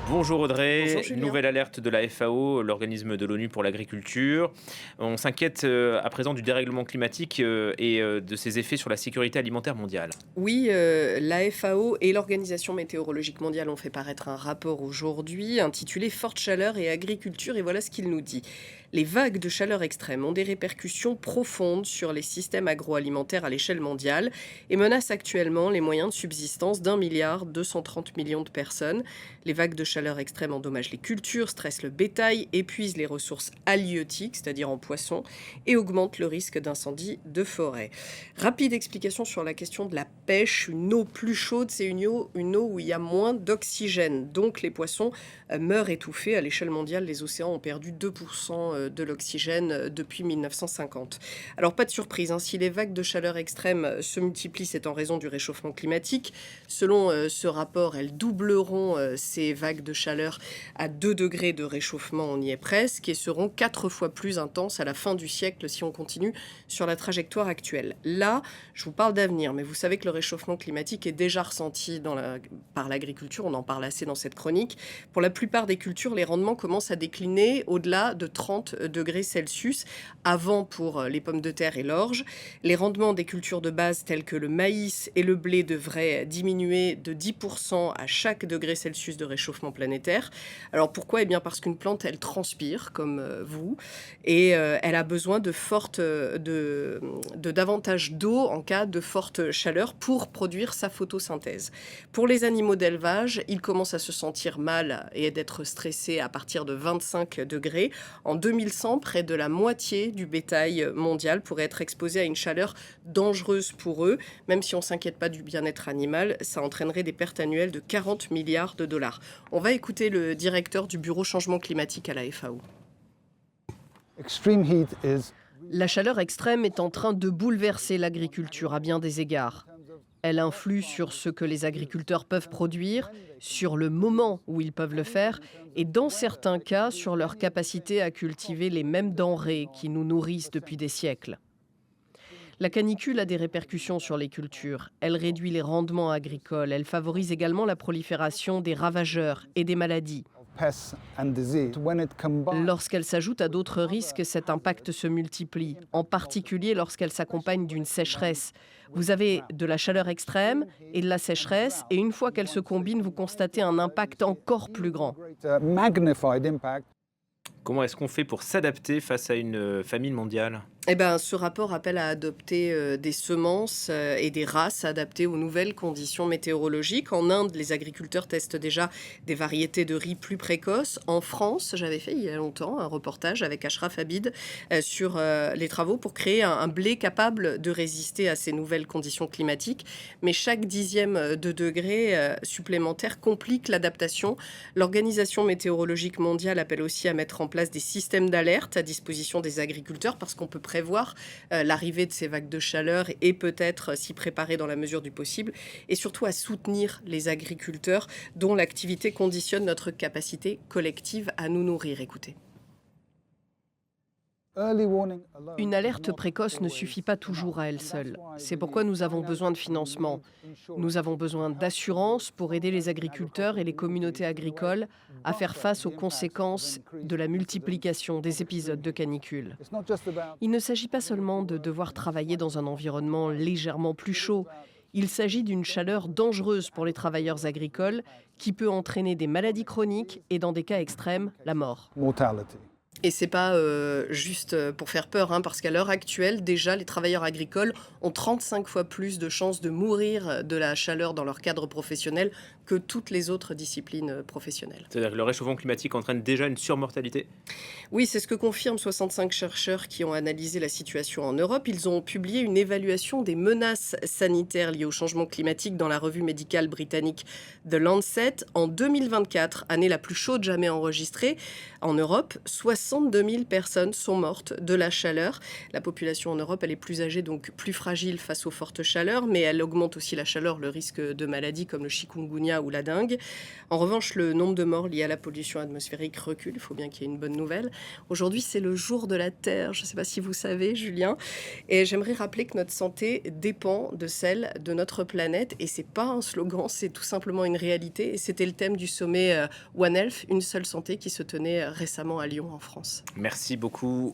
Bonjour Bonjour Audrey, Julien. nouvelle alerte de la FAO, l'organisme de l'ONU pour l'agriculture. On s'inquiète à présent du dérèglement climatique et de ses effets sur la sécurité alimentaire mondiale. Oui, la FAO et l'Organisation météorologique mondiale ont fait paraître un rapport aujourd'hui intitulé Forte chaleur et agriculture, et voilà ce qu'il nous dit. Les vagues de chaleur extrême ont des répercussions profondes sur les systèmes agroalimentaires à l'échelle mondiale et menacent actuellement les moyens de subsistance d'1,23 milliard de personnes. Les vagues de chaleur extrême endommagent les cultures, stressent le bétail, épuisent les ressources halieutiques, c'est-à-dire en poissons, et augmentent le risque d'incendie de forêt. Rapide explication sur la question de la pêche. Une eau plus chaude, c'est une eau où il y a moins d'oxygène. Donc les poissons meurent étouffés. À l'échelle mondiale, les océans ont perdu 2% de l'oxygène depuis 1950. Alors pas de surprise, hein, si les vagues de chaleur extrême se multiplient, c'est en raison du réchauffement climatique. Selon ce rapport, elles doubleront ces vagues de chaleur à 2 degrés de réchauffement, on y est presque, et seront 4 fois plus intenses à la fin du siècle si on continue sur la trajectoire actuelle. Là, je vous parle d'avenir, mais vous savez que le réchauffement climatique est déjà ressenti par l'agriculture, on en parle assez dans cette chronique. Pour la plupart des cultures, les rendements commencent à décliner au-delà de 30 degrés Celsius, avant pour les pommes de terre et l'orge. Les rendements des cultures de base telles que le maïs et le blé devraient diminuer de 10% à chaque degré Celsius de réchauffement planétaire. Alors pourquoi? Eh bien parce qu'une plante, elle transpire, comme vous, et elle a besoin de davantage d'eau en cas de forte chaleur pour produire sa photosynthèse. Pour les animaux d'élevage, ils commencent à se sentir mal et d'être stressés à partir de 25 degrés. En 2100, près de la moitié du bétail mondial pourrait être exposé à une chaleur dangereuse pour eux. Même si on ne s'inquiète pas du bien-être animal, ça entraînerait des pertes annuelles de 40 milliards de dollars. On va écouter le directeur du Bureau Changement Climatique à la FAO. La chaleur extrême est en train de bouleverser l'agriculture à bien des égards. Elle influe sur ce que les agriculteurs peuvent produire, sur le moment où ils peuvent le faire, et dans certains cas, sur leur capacité à cultiver les mêmes denrées qui nous nourrissent depuis des siècles. La canicule a des répercussions sur les cultures. Elle réduit les rendements agricoles. Elle favorise également la prolifération des ravageurs et des maladies. Lorsqu'elle s'ajoute à d'autres risques, cet impact se multiplie, en particulier lorsqu'elle s'accompagne d'une sécheresse. Vous avez de la chaleur extrême et de la sécheresse, et une fois qu'elles se combinent, vous constatez un impact encore plus grand. Comment est-ce qu'on fait pour s'adapter face à une famine mondiale? Eh ben, ce rapport appelle à adopter des semences et des races adaptées aux nouvelles conditions météorologiques. En Inde, les agriculteurs testent déjà des variétés de riz plus précoces. En France, j'avais fait il y a longtemps un reportage avec Ashraf Habib sur les travaux pour créer un blé capable de résister à ces nouvelles conditions climatiques. Mais chaque dixième de degré supplémentaire complique l'adaptation. L'Organisation météorologique mondiale appelle aussi à mettre en place des systèmes d'alerte à disposition des agriculteurs parce qu'on peut prévoir l'arrivée de ces vagues de chaleur et peut-être s'y préparer dans la mesure du possible, et surtout à soutenir les agriculteurs dont l'activité conditionne notre capacité collective à nous nourrir. Écoutez. Une alerte précoce ne suffit pas toujours à elle seule. C'est pourquoi nous avons besoin de financement. Nous avons besoin d'assurances pour aider les agriculteurs et les communautés agricoles à faire face aux conséquences de la multiplication des épisodes de canicule. Il ne s'agit pas seulement de devoir travailler dans un environnement légèrement plus chaud. Il s'agit d'une chaleur dangereuse pour les travailleurs agricoles qui peut entraîner des maladies chroniques et, dans des cas extrêmes, la mort. Et c'est pas juste pour faire peur, hein, parce qu'à l'heure actuelle, déjà, les travailleurs agricoles ont 35 fois plus de chances de mourir de la chaleur dans leur cadre professionnel que toutes les autres disciplines professionnelles. C'est-à-dire que le réchauffement climatique entraîne déjà une surmortalité? Oui, c'est ce que confirment 65 chercheurs qui ont analysé la situation en Europe. Ils ont publié une évaluation des menaces sanitaires liées au changement climatique dans la revue médicale britannique The Lancet. En 2024, année la plus chaude jamais enregistrée en Europe, 62 000 personnes sont mortes de la chaleur. La population en Europe, elle est plus âgée, donc plus fragile face aux fortes chaleurs, mais elle augmente aussi la chaleur, le risque de maladies comme le chikungunya ou la dengue. En revanche, le nombre de morts liés à la pollution atmosphérique recule. Il faut bien qu'il y ait une bonne nouvelle. Aujourd'hui, c'est le jour de la Terre. Je ne sais pas si vous savez, Julien. Et j'aimerais rappeler que notre santé dépend de celle de notre planète. Et c'est pas un slogan, c'est tout simplement une réalité. Et c'était le thème du sommet One Health, une seule santé, qui se tenait récemment à Lyon, en France. Merci beaucoup.